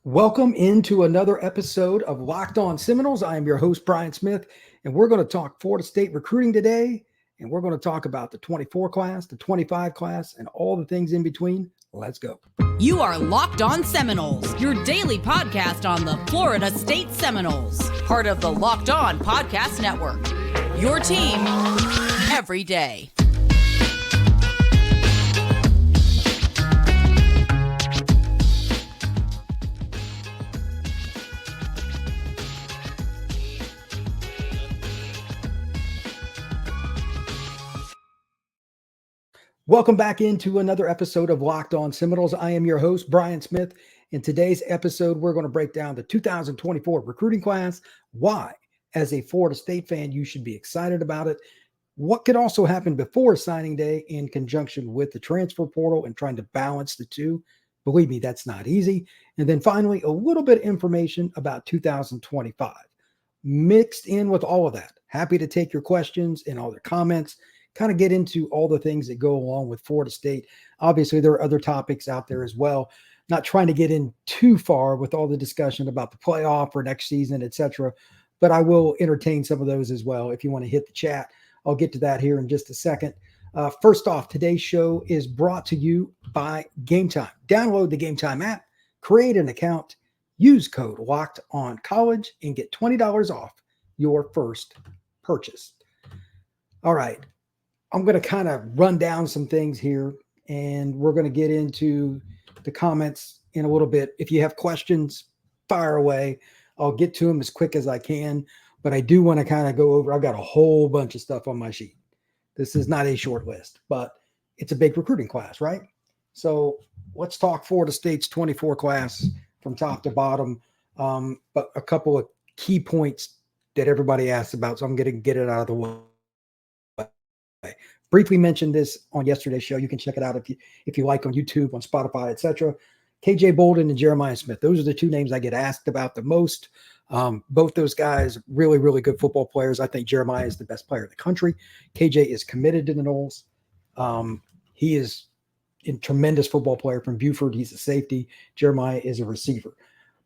Welcome into another episode of Locked On Seminoles. I am your host, Brian Smith, and we're going to talk Florida State recruiting today, and we're going to talk about the 24 class, the 25 class, and all the things in between. Let's go. You are Locked On Seminoles, your daily podcast on the Florida State Seminoles, part of the Locked On Podcast Network, your team every day. Welcome back into another episode of Locked On Seminoles. I am your host, Brian Smith. In today's episode, we're going to break down the 2024 recruiting class, why, as a Florida State fan, you should be excited about it, what could also happen before signing day in conjunction with the transfer portal and trying to balance the two. Believe me, that's not easy. And then finally, a little bit of information about 2025. Mixed in with all of that, happy to take your questions and all the comments, kind of get into all the things that go along with Florida State. Obviously, there are other topics out there as well. Not trying to get in too far with all the discussion about the playoff for next season, etc. But I will entertain some of those as well. If you want to hit the chat, I'll get to that here in just a second. First off, today's show is brought to you by Gametime. Download the Gametime app, create an account, use code LOCKEDONCollege, and get $20 off your first purchase. All right. I'm going to kind of run down some things here, and we're going to get into the comments in a little bit. If you have questions, fire away. I'll get to them as quick as I can, but I do want to kind of go over. I've got a whole bunch of stuff on my sheet. This is not a short list, but it's a big recruiting class, right? So let's talk Florida State's 24 class from top to bottom, but a couple of key points that everybody asks about, so I'm going to get it out of the way. Briefly mentioned this on yesterday's show. You can check it out if you like on YouTube, on Spotify, etc. KJ Bolden and Jeremiah Smith. Those are the two names I get asked about the most. Both those guys, really, really good football players. I think Jeremiah is the best player in the country. KJ is committed to the Noles. He is a tremendous football player from Buford. He's a safety. Jeremiah is a receiver.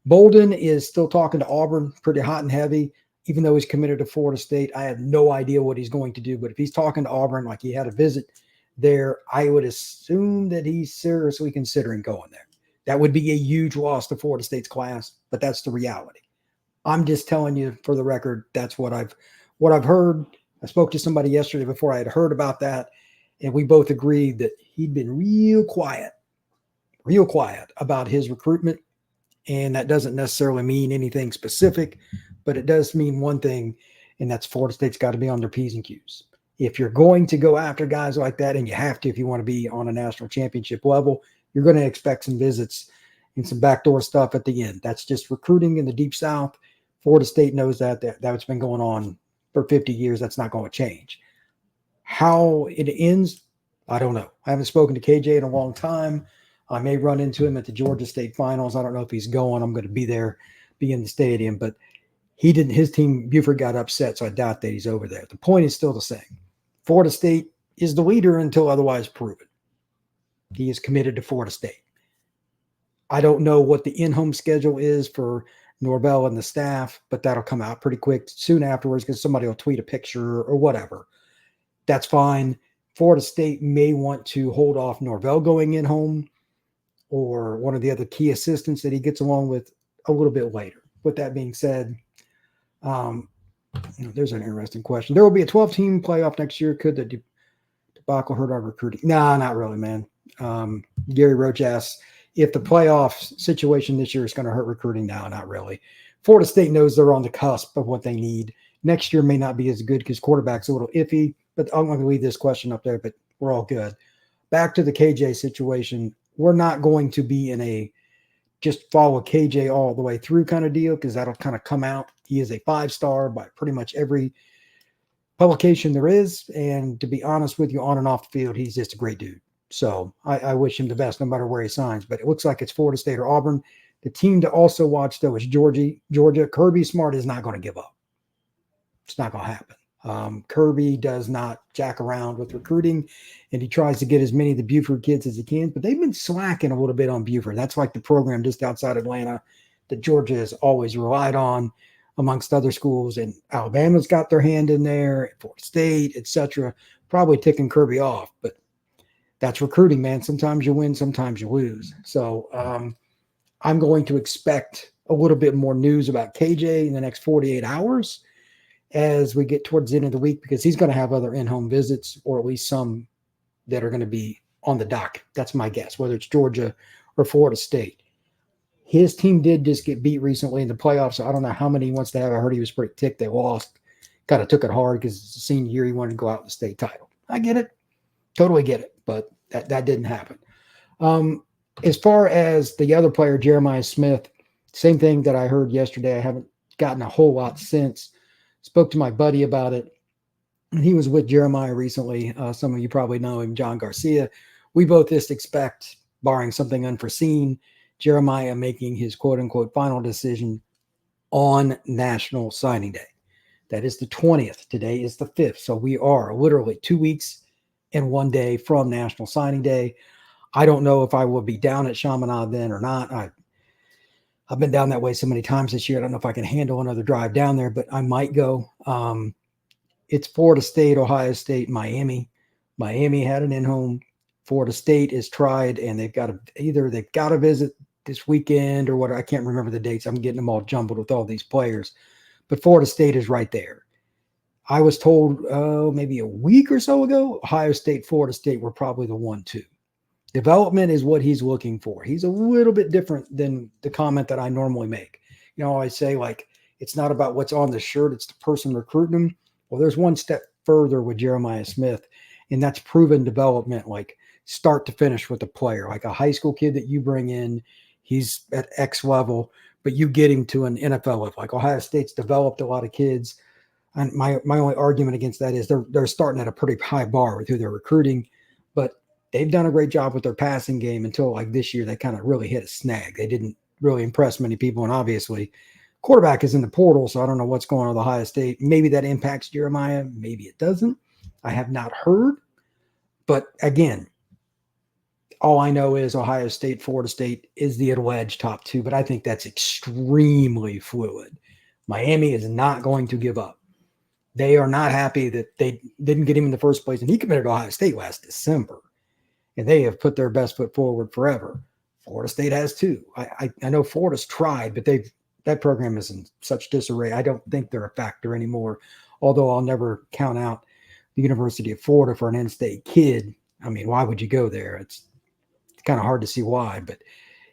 Bolden is still talking to Auburn, pretty hot and heavy. Even though he's committed to Florida State, I have no idea what he's going to do. But if he's talking to Auburn, like he had a visit there, I would assume that he's seriously considering going there. That would be a huge loss to Florida State's class, but that's the reality. I'm just telling you for the record, that's what I've heard. I spoke to somebody yesterday before I had heard about that, and we both agreed that he'd been real quiet about his recruitment. And that doesn't necessarily mean anything specific, but it does mean one thing, and that's Florida State's got to be on their P's and Q's. If you're going to go after guys like that, and you have to if you want to be on a national championship level, you're going to expect some visits and some backdoor stuff at the end. That's just recruiting in the Deep South. Florida State knows that's been going on for 50 years. That's not going to change. How it ends, I don't know. I haven't spoken to KJ in a long time. I may run into him at the Georgia State finals. I don't know if he's going. I'm going to be there, be in the stadium, but he didn't. His team, Buford, got upset, so I doubt that he's over there. The point is still the same. Florida State is the leader until otherwise proven. He is committed to Florida State. I don't know what the in-home schedule is for Norvell and the staff, but that'll come out pretty quick soon afterwards because somebody will tweet a picture or whatever. That's fine. Florida State may want to hold off Norvell going in-home or one of the other key assistants that he gets along with a little bit later. With that being said, there's an interesting question. There will be a 12-team playoff next year. Could the debacle hurt our recruiting? Nah, not really, man. Gary Roach asks if the playoff situation this year is going to hurt recruiting. No, not really. Florida State knows they're on the cusp of what they need. Next year may not be as good because quarterback's a little iffy, but I'm going to leave this question up there, but we're all good. Back to the KJ situation. We're not going to be in a just follow KJ all the way through kind of deal because that'll kind of come out. He is a 5-star by pretty much every publication there is. And to be honest with you, on and off the field, he's just a great dude. So I wish him the best no matter where he signs. But it looks like it's Florida State or Auburn. The team to also watch, though, is Georgia. Kirby Smart is not going to give up. It's not going to happen. Kirby does not jack around with recruiting, and he tries to get as many of the Buford kids as he can, but they've been slacking a little bit on Buford. That's like the program just outside Atlanta. that Georgia has always relied on amongst other schools. And Alabama's got their hand in there, Florida State, etc. Probably ticking Kirby off. But that's recruiting, man. Sometimes you win, sometimes you lose. So I'm going to expect a little bit more news about KJ in the next 48 hours as we get towards the end of the week, because he's going to have other in-home visits, or at least some that are going to be on the dock. That's my guess, whether it's Georgia or Florida State. His team did just get beat recently in the playoffs, so I don't know how many he wants to have. I heard he was pretty ticked. They lost. Kind of took it hard because it's the senior year. He wanted to go out with the state title. I get it. Totally get it. But that didn't happen. As far as the other player, Jeremiah Smith, same thing that I heard yesterday. I haven't gotten a whole lot since. Spoke to my buddy about it. And he was with Jeremiah recently. Some of you probably know him, John Garcia. We both just expect, barring something unforeseen, Jeremiah making his quote-unquote final decision on National Signing Day. That is the 20th. Today is the 5th. So we are literally 2 weeks and 1 day from National Signing Day. I don't know if I will be down at Chaminade then or not. I've been down that way so many times this year. I don't know if I can handle another drive down there, but I might go. It's Florida State, Ohio State, Miami. Miami had an in-home. Florida State is tried, and they've got to visit this weekend or what. I can't remember the dates. I'm getting them all jumbled with all these players. But Florida State is right there. I was told maybe a week or so ago, Ohio State, Florida State were probably the 1-2. Development is what he's looking for. He's a little bit different than the comment that I normally make. You know, I say, like, it's not about what's on the shirt, it's the person recruiting him. Well, there's one step further with Jeremiah Smith, and that's proven development, like start to finish with a player, like a high school kid that you bring in, he's at X level, but you get him to an NFL level. Like Ohio State's developed a lot of kids. And my only argument against that is they're starting at a pretty high bar with who they're recruiting, but they've done a great job with their passing game until like this year. They kind of really hit a snag. They didn't really impress many people. And obviously quarterback is in the portal. So I don't know what's going on with Ohio State. Maybe that impacts Jeremiah. Maybe it doesn't. I have not heard, but again, all I know is Ohio State, Florida State is the alleged top two, but I think that's extremely fluid. Miami is not going to give up. They are not happy that they didn't get him in the first place. And he committed to Ohio State last December. And they have put their best foot forward forever. Florida State has too. I know Florida's tried, but that program is in such disarray. I don't think they're a factor anymore, although I'll never count out the University of Florida for an in-state kid. I mean, why would you go there? It's kind of hard to see why, but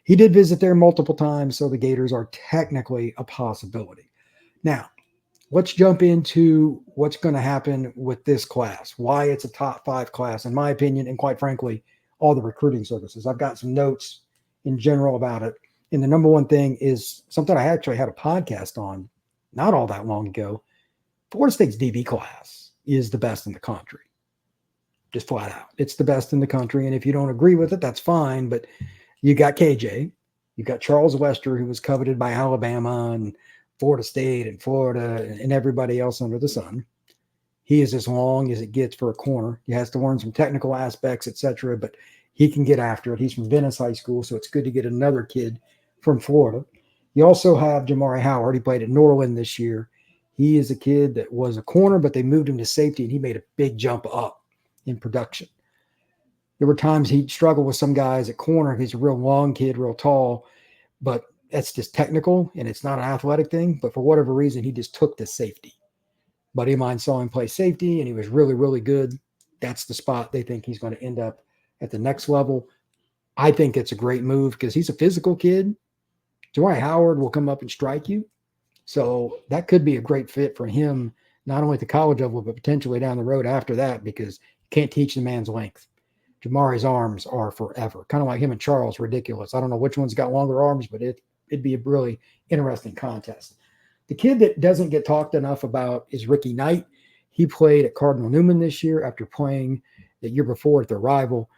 he did visit there multiple times, so the Gators are technically a possibility. Now, let's jump into what's going to happen with this class, why it's a top 5 class, in my opinion, and quite frankly, all the recruiting services. I've got some notes in general about it. And the number one thing is something I actually had a podcast on not all that long ago. Florida State's DB class is the best in the country. Just flat out. It's the best in the country. And if you don't agree with it, that's fine. But you got KJ. You got Charles Wester, who was coveted by Alabama and Florida State and Florida and everybody else under the sun. He is as long as it gets for a corner. He has to learn some technical aspects, etc., but he can get after it. He's from Venice High School, so it's good to get another kid from Florida. You also have Jamari Howard. He played at Norvell this year. He is a kid that was a corner, but they moved him to safety, and he made a big jump up in production. There were times he'd struggle with some guys at corner. He's a real long kid, real tall, but that's just technical, and it's not an athletic thing. But for whatever reason, he just took to safety. Buddy of mine saw him play safety, and he was really, really good. That's the spot they think he's going to end up at the next level. I think it's a great move because he's a physical kid. Jamari Howard will come up and strike you. So that could be a great fit for him, not only at the college level, but potentially down the road after that, because you can't teach the man's length. Jamari's arms are forever. Kind of like him and Charles, ridiculous. I don't know which one's got longer arms, but it'd be a really interesting contest. The kid that doesn't get talked enough about is Ricky Knight. He played at Cardinal Newman this year after playing the year before at their rival.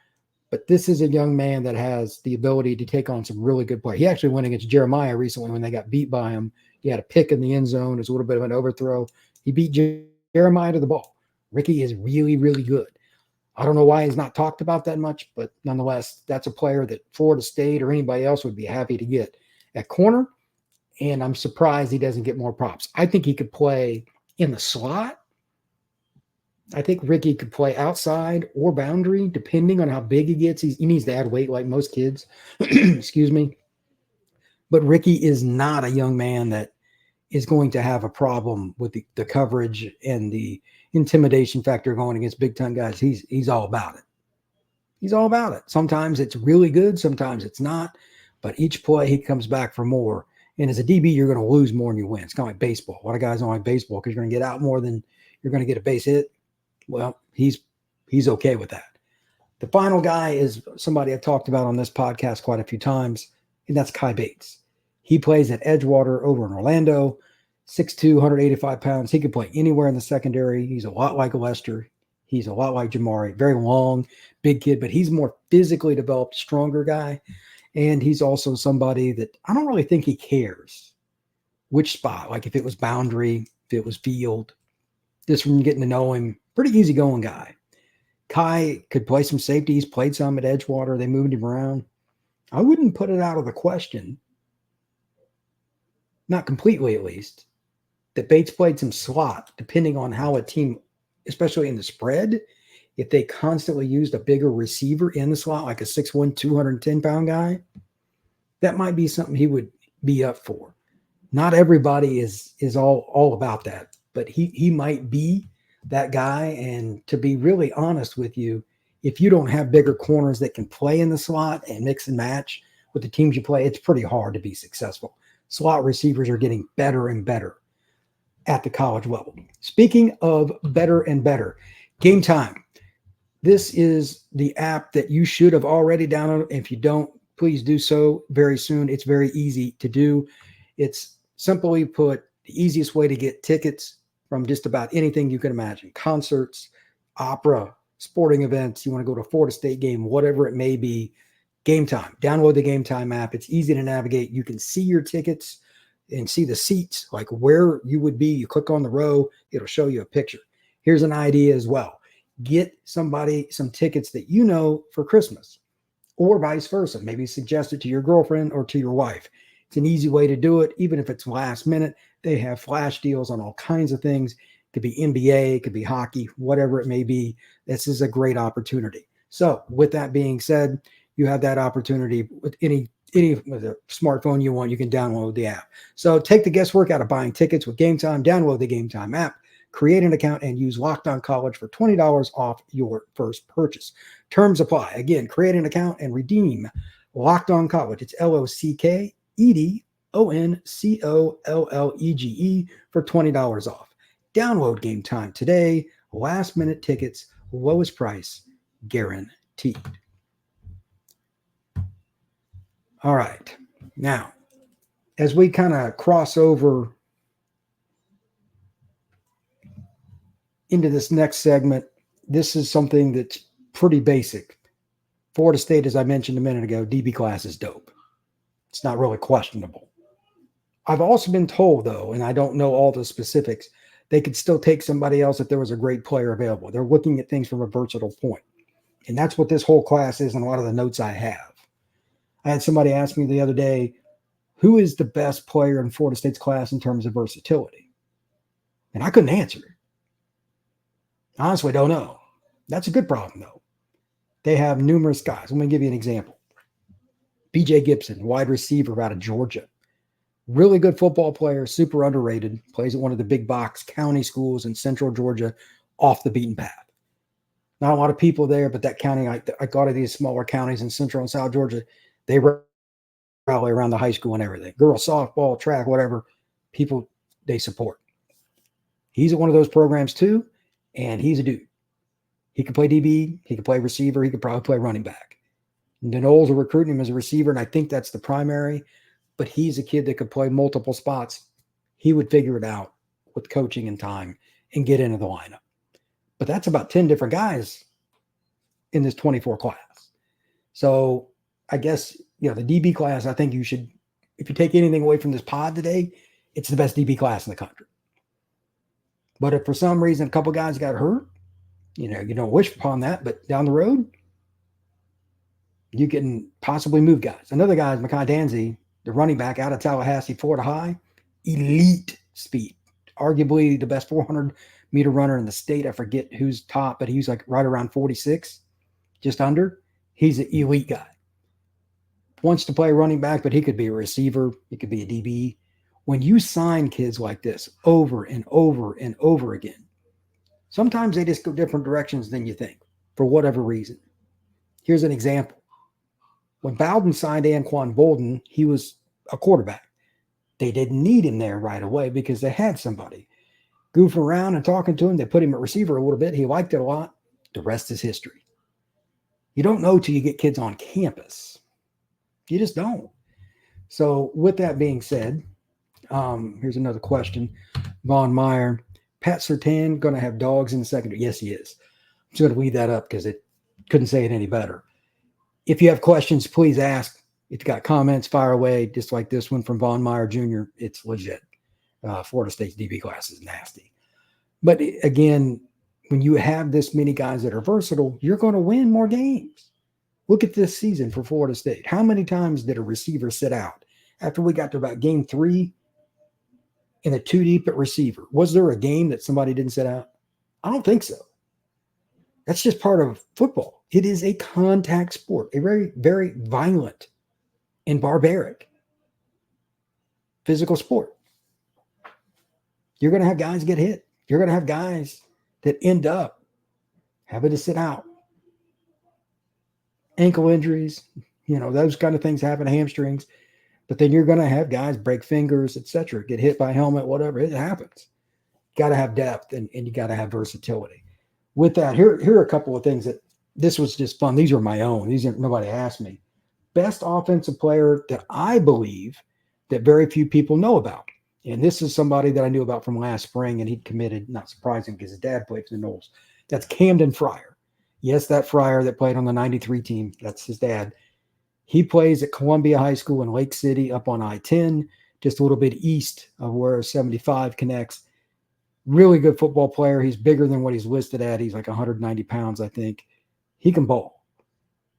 But this is a young man that has the ability to take on some really good play. He actually went against Jeremiah recently when they got beat by him. He had a pick in the end zone. It was a little bit of an overthrow. He beat Jeremiah to the ball. Ricky is really, really good. I don't know why he's not talked about that much, but nonetheless, that's a player that Florida State or anybody else would be happy to get. At corner, and I'm surprised he doesn't get more props. I think he could play in the slot. I think Ricky could play outside or boundary, depending on how big he gets. He needs to add weight like most kids. Excuse me. But Ricky is not a young man that is going to have a problem with the coverage and the intimidation factor going against big-time guys. He's all about it. He's all about it. Sometimes it's really good. Sometimes it's not. But each play, he comes back for more. And as a DB, you're going to lose more than you win. It's kind of like baseball. A lot of guys don't like baseball because you're going to get out more than you're going to get a base hit. Well, he's okay with that. The final guy is somebody I've talked about on this podcast quite a few times, and that's Kai Bates. He plays at Edgewater over in Orlando, 6'2", 185 pounds. He could play anywhere in the secondary. He's a lot like Lester. He's a lot like Jamari. Very long, big kid, but he's more physically developed, stronger guy. And he's also somebody that I don't really think he cares which spot, like if it was boundary, if it was field. Just from getting to know him, pretty easygoing guy. Kai could play some safety. He's played some at Edgewater. They moved him around. I wouldn't put it out of the question, not completely at least, that Bates played some slot, depending on how a team, especially in the spread, if they constantly used a bigger receiver in the slot, like a 6'1", 210-pound guy, that might be something he would be up for. Not everybody is all about that, but he might be that guy. And to be really honest with you, if you don't have bigger corners that can play in the slot and mix and match with the teams you play, it's pretty hard to be successful. Slot receivers are getting better and better at the college level. Speaking of better and better, Gametime. This is the app that you should have already downloaded. If you don't, please do so very soon. It's very easy to do. It's simply put the easiest way to get tickets from just about anything you can imagine. Concerts, opera, sporting events. You want to go to a Florida State game, whatever it may be. Gametime. Download the Gametime app. It's easy to navigate. You can see your tickets and see the seats, like where you would be. You click on the row, it'll show you a picture. Here's an idea as well. Get somebody some tickets that you know for Christmas, or vice versa. Maybe suggest it to your girlfriend or to your wife. It's an easy way to do it, even if it's last minute. They have flash deals on all kinds of things. It could be NBA, it could be hockey, whatever it may be. This is a great opportunity. So with that being said, you have that opportunity with any with a smartphone you want. You can download the app. So take the guesswork out of buying tickets with Gametime. Download the Gametime app, create an account, and use Locked On College for $20 off your first purchase. Terms apply. Again, create an account and redeem Locked On College. It's LOCKEDONCOLLEGE for $20 off. Download Gametime today. Last minute tickets, lowest price guaranteed. All right. Now, as we kind of cross over into this next segment, this is something that's pretty basic. Florida State, as I mentioned a minute ago, DB class is dope. It's not really questionable. I've also been told, though, and I don't know all the specifics, they could still take somebody else if there was a great player available. They're looking at things from a versatile point. And that's what this whole class is and a lot of the notes I have. I had somebody ask me the other day, who is the best player in Florida State's class in terms of versatility? And I couldn't answer. Honestly, don't know. That's a good problem, though. They have numerous guys. Let me give you an example. B.J. Gibson, wide receiver out of Georgia. Really good football player, super underrated. Plays at one of the big box county schools in central Georgia, off the beaten path. Not a lot of people there, but that county, I go to these smaller counties in central and south Georgia, they rally around the high school and everything. Girls softball, track, whatever, people they support. He's at one of those programs too, and he's a dude. He can play DB, he can play receiver, he could probably play running back. And the Noles are recruiting him as a receiver, and I think that's the primary, but he's a kid that could play multiple spots. He would figure it out with coaching and time and get into the lineup. But that's about 10 different guys in this 24 class. So I guess, the DB class, I think you should, if you take anything away from this pod today, it's the best DB class in the country. But if for some reason a couple guys got hurt, you don't wish upon that, but down the road, you can possibly move guys. Another guy is Mekhi Danzy, the running back out of Tallahassee, Florida High, elite speed, arguably the best 400-meter runner in the state. I forget who's top, but he's like right around 46, just under. He's an elite guy. Wants to play running back, but he could be a receiver. He could be a DB. When you sign kids like this over and over and over again, sometimes they just go different directions than you think for whatever reason. Here's an example. When Bolden signed Anquan Bolden, he was a quarterback. They didn't need him there right away because they had somebody. Goofing around and talking to him, they put him at receiver a little bit. He liked it a lot. The rest is history. You don't know till you get kids on campus. You just don't. So with that being said, here's another question. Von Meyer, Pat Surtain going to have dogs in the secondary? Yes, he is. I'm just going to leave that up because it couldn't say it any better. If you have questions, please ask. If you got comments, fire away, just like this one from Von Meyer Jr. It's legit. Florida State's DB class is nasty. But again, when you have this many guys that are versatile, you're going to win more games. Look at this season for Florida State. How many times did a receiver sit out? After we got to about game 3 in the 2 deep at receiver, was there a game that somebody didn't sit out? I don't think so. That's just part of football. It is a contact sport, a very, very violent and barbaric physical sport. You're going to have guys get hit. You're going to have guys that end up having to sit out. Ankle injuries, those kind of things happen, hamstrings. But then you're going to have guys break fingers, etc., get hit by a helmet, whatever. It happens. You got to have depth and you got to have versatility. With that, here are a couple of things that this was just fun. These are my own. These are nobody asked me. Best offensive player that I believe that very few people know about. And this is somebody that I knew about from last spring, and he committed, not surprising because his dad played for the Noles. That's Camden Fryer. Yes, that Fryer that played on the 93 team, that's his dad. He plays at Columbia High School in Lake City up on I-10, just a little bit east of where 75 connects. Really good football player. He's bigger than what he's listed at. He's like 190 pounds, I think. He can ball.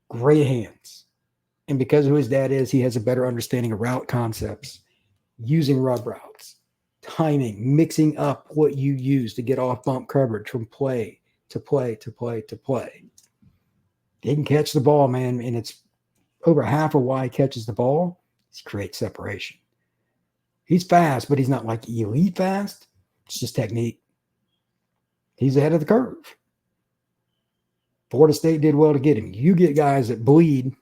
Great hands. And because of who his dad is, he has a better understanding of route concepts, using rub routes, timing, mixing up what you use to get off bump coverage from play to play to play to play. He can catch the ball, man, and it's over half of why he catches the ball is create separation. He's fast, but he's not like elite fast. It's just technique. He's ahead of the curve. Florida State did well to get him. You get guys that bleed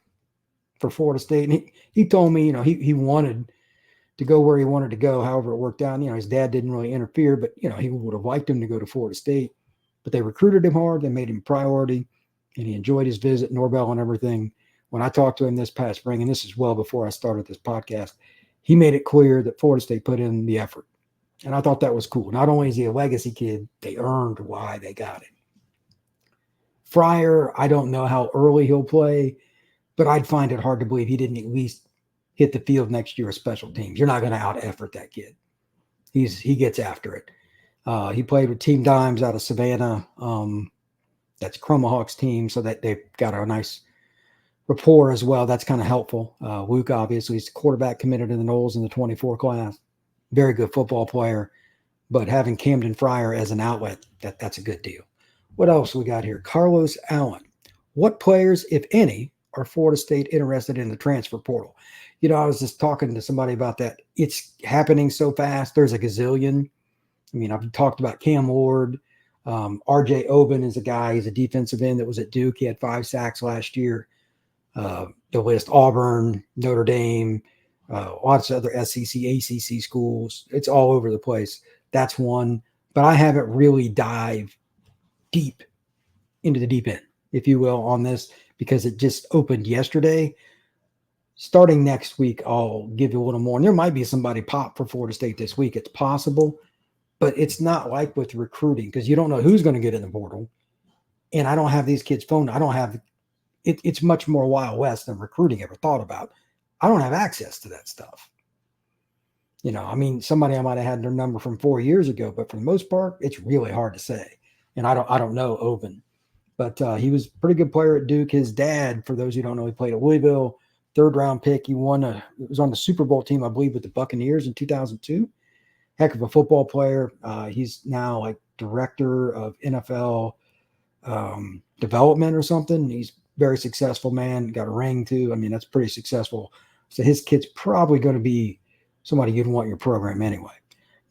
for Florida State. And he told me, he wanted to go where he wanted to go. However, it worked out. His dad didn't really interfere, but, he would have liked him to go to Florida State. But they recruited him hard. They made him a priority, and he enjoyed his visit, Norvell and everything. When I talked to him this past spring, and this is well before I started this podcast, he made it clear that Florida State put in the effort. And I thought that was cool. Not only is he a legacy kid, they earned why they got him. Fryer, I don't know how early he'll play, but I'd find it hard to believe he didn't at least hit the field next year with special teams. You're not going to out-effort that kid. He gets after it. He played with Team Dimes out of Savannah. That's Chromahawks team, so that they've got a nice rapport as well. That's kind of helpful. Luke, obviously, is the quarterback committed to the Noles in the 24 class. Very good football player. But having Camden Fryer as an outlet, that's a good deal. What else we got here? Carlos Allen. What players, if any, are Florida State interested in the transfer portal? I was just talking to somebody about that. It's happening so fast. There's a gazillion. I've talked about Cam Ward. RJ Oben is a guy. He's a defensive end that was at Duke. He had 5 sacks last year. The list: Auburn, Notre Dame, lots of other SEC, ACC schools. It's all over the place. That's one. But I haven't really dived deep into the deep end, if you will, on this because it just opened yesterday. Starting next week, I'll give you a little more. And there might be somebody pop for Florida State this week. It's possible. But it's not like with recruiting because you don't know who's going to get in the portal. And I don't have these kids' phone. I don't have it. It's much more Wild West than recruiting ever thought about. I don't have access to that stuff. Somebody I might have had their number from 4 years ago, but for the most part, it's really hard to say. And I don't know Oben, but he was a pretty good player at Duke. His dad, for those who don't know, he played at Louisville. third-round pick. He was on the Super Bowl team, I believe, with the Buccaneers in 2002. Heck of a football player. He's now like director of NFL development or something. He's very successful, man. Got a ring too. I mean, that's pretty successful. So his kid's probably going to be somebody you'd want in your program anyway.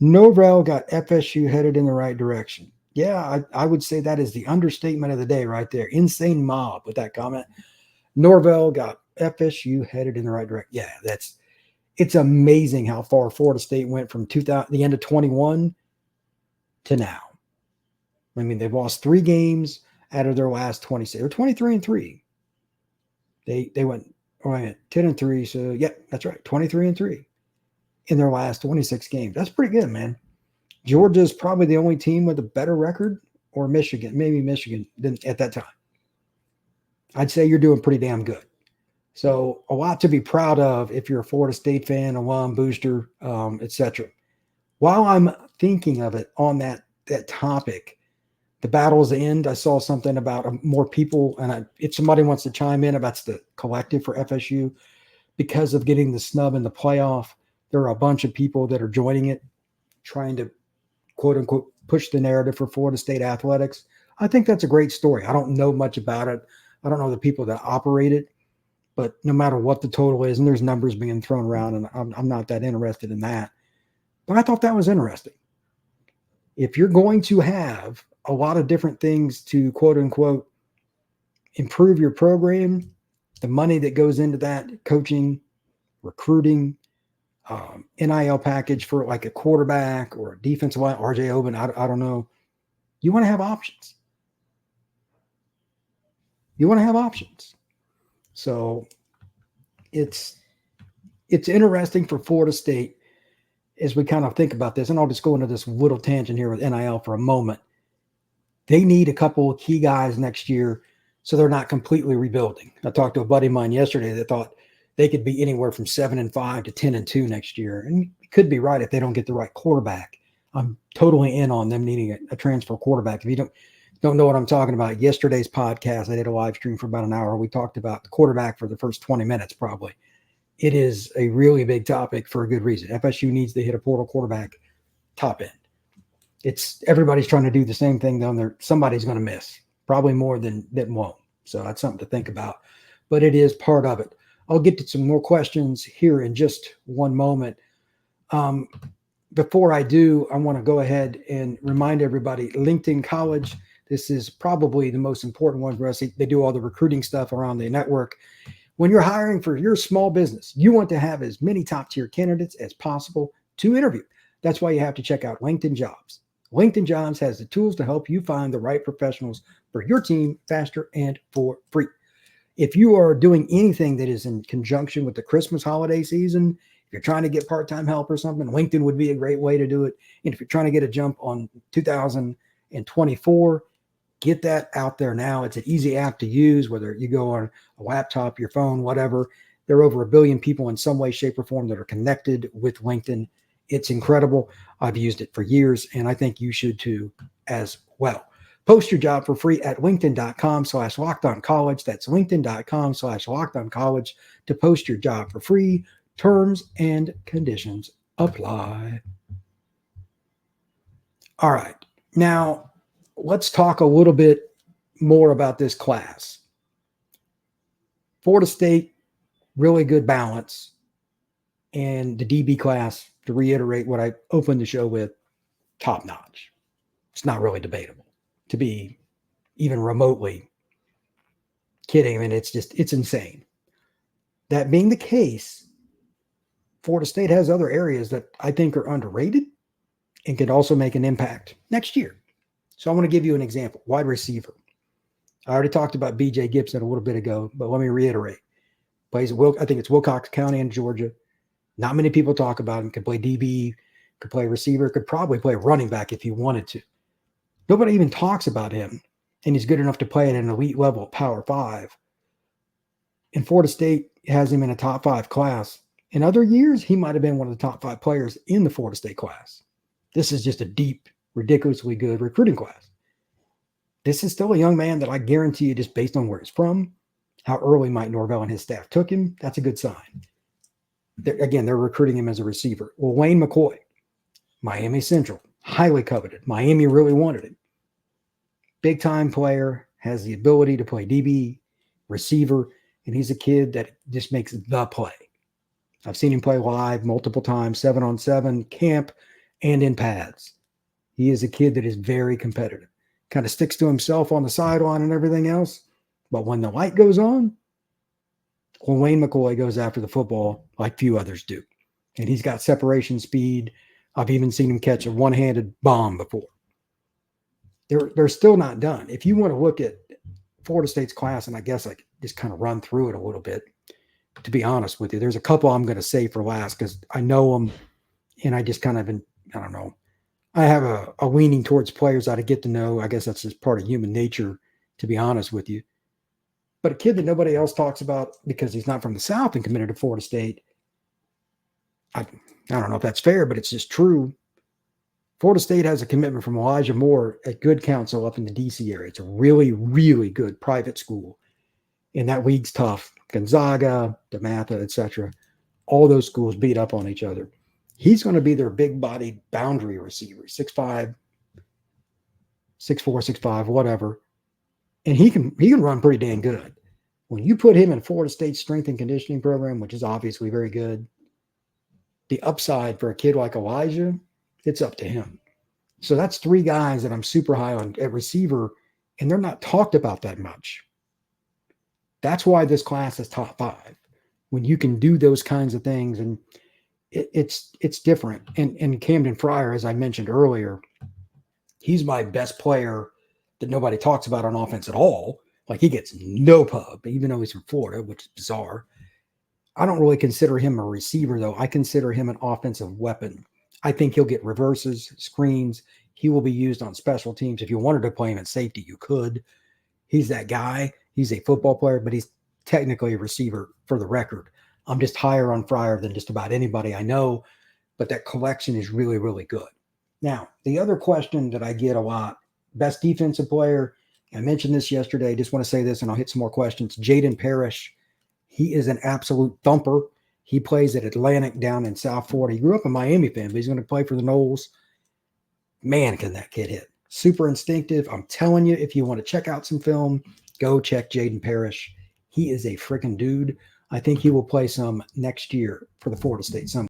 Norvell got FSU headed in the right direction. Yeah, I would say that is the understatement of the day right there. Insane mob with that comment. Norvell got FSU headed in the right direction. Yeah, it's amazing how far Florida State went from the end of 21 to now. I mean, they've lost 3 games out of their last 26. They're 23-3. They went 10-3. So yeah, that's right, 23-3 in their last 26 games. That's pretty good, man. Georgia's probably the only team with a better record, or Michigan, maybe Michigan at that time. I'd say you're doing pretty damn good. So a lot to be proud of if you're a Florida State fan, alum, booster, etc. While I'm thinking of it on that topic, the battle's end, I saw something about more people, and if somebody wants to chime in about the collective for FSU, because of getting the snub in the playoff, there are a bunch of people that are joining it, trying to quote unquote push the narrative for Florida State athletics. I think that's a great story. I don't know much about it. I don't know the people that operate it, but no matter what the total is, and there's numbers being thrown around, and I'm not that interested in that. But I thought that was interesting. If you're going to have a lot of different things to quote unquote improve your program, the money that goes into that, coaching, recruiting, NIL package for like a quarterback or a defensive line, RJ Oben, I don't know. You want to have options. You want to have options. So it's interesting for Florida State as we kind of think about this, and I'll just go into this little tangent here with NIL for a moment. They need a couple of key guys next year so they're not completely rebuilding. I talked to a buddy of mine yesterday that thought they could be anywhere from 7-5 to 10-2 next year. And it could be right if they don't get the right quarterback. I'm totally in on them needing a transfer quarterback. If you don't know what I'm talking about, yesterday's podcast, I did a live stream for about an hour. We talked about the quarterback for the first 20 minutes probably. It is a really big topic for a good reason. FSU needs to hit a portal quarterback top end. Everybody's trying to do the same thing down there. Somebody's going to miss, probably more than won't. So that's something to think about. But it is part of it. I'll get to some more questions here in just one moment. Before I do, I want to go ahead and remind everybody, LinkedIn College, this is probably the most important one for us. They do all the recruiting stuff around the network. When you're hiring for your small business, you want to have as many top-tier candidates as possible to interview. That's why you have to check out LinkedIn Jobs. LinkedIn Jobs has the tools to help you find the right professionals for your team faster and for free. If you are doing anything that is in conjunction with the Christmas holiday season, if you're trying to get part-time help or something, LinkedIn would be a great way to do it. And if you're trying to get a jump on 2024, get that out there now. It's an easy app to use, whether you go on a laptop, your phone, whatever. There are over 1 billion people in some way, shape, or form that are connected with LinkedIn. It's incredible. I've used it for years, and I think you should too as well. Post your job for free at linkedin.com/lockedoncollege. That's linkedin.com/lockedoncollege to post your job for free. Terms and conditions apply. All right. Now, let's talk a little bit more about this class. Florida State, really good balance. And the DB class, to reiterate what I opened the show with, top notch. It's not really debatable to be even remotely kidding. I mean, it's insane. That being the case, Florida State has other areas that I think are underrated and could also make an impact next year. So I want to give you an example. Wide receiver. I already talked about B.J. Gibson a little bit ago, but let me reiterate. Plays at I think it's Wilcox County in Georgia. Not many people talk about him. Could play DB, could play receiver, could probably play running back if he wanted to. Nobody even talks about him, and he's good enough to play at an elite level at Power 5. And Florida State has him in a top 5 class. In other years, he might have been one of the top 5 players in the Florida State class. This is just a deep, ridiculously good recruiting class. This is still a young man that I guarantee you, just based on where he's from, how early Mike Norvell and his staff took him, that's a good sign. They're recruiting him as a receiver. Well, Wayne McCoy, Miami Central, highly coveted. Miami really wanted him. Big time player, has the ability to play DB, receiver, and he's a kid that just makes the play. I've seen him play live multiple times, 7-on-7, camp, and in pads. He is a kid that is very competitive. Kind of sticks to himself on the sideline and everything else. But when the light goes on, well, Wayne McCoy goes after the football like few others do. And he's got separation speed. I've even seen him catch a one-handed bomb before. They're still not done. If you want to look at Florida State's class, and I guess I could just kind of run through it a little bit, to be honest with you, there's a couple I'm going to save for last because I know them, and I just kind of, I don't know. I have a leaning towards players that I get to know. I guess that's just part of human nature, to be honest with you. But a kid that nobody else talks about because he's not from the South and committed to Florida State, I don't know if that's fair, but it's just true. Florida State has a commitment from Elijah Moore at Good Counsel up in the D.C. area. It's a really, really good private school. And that league's tough. Gonzaga, DeMatha, etc. All those schools beat up on each other. He's going to be their big-bodied boundary receiver, 6'5", 6'4", 6'5", whatever. And he can run pretty dang good. When you put him in Florida State's strength and conditioning program, which is obviously very good, the upside for a kid like Elijah, it's up to him. So that's three guys that I'm super high on at receiver, and they're not talked about that much. That's why this class is top 5. When you can do those kinds of things, and it's different. And Camden Fryer, as I mentioned earlier, he's my best player that nobody talks about on offense at all. Like, he gets no pub, even though he's from Florida, which is bizarre. I don't really consider him a receiver, though. I consider him an offensive weapon. I think he'll get reverses, screens. He will be used on special teams. If you wanted to play him at safety, you could. He's that guy. He's a football player, but he's technically a receiver for the record. I'm just higher on Fryer than just about anybody I know, but that collection is really, really good. Now, the other question that I get a lot, best defensive player, I mentioned this yesterday. I just want to say this, and I'll hit some more questions. Jayden Parrish, he is an absolute thumper. He plays at Atlantic down in South Florida. He grew up a Miami fan, but he's going to play for the Noles. Man, can that kid hit. Super instinctive. I'm telling you, if you want to check out some film, go check Jayden Parrish. He is a freaking dude. I think he will play some next year for the Florida State Seminoles.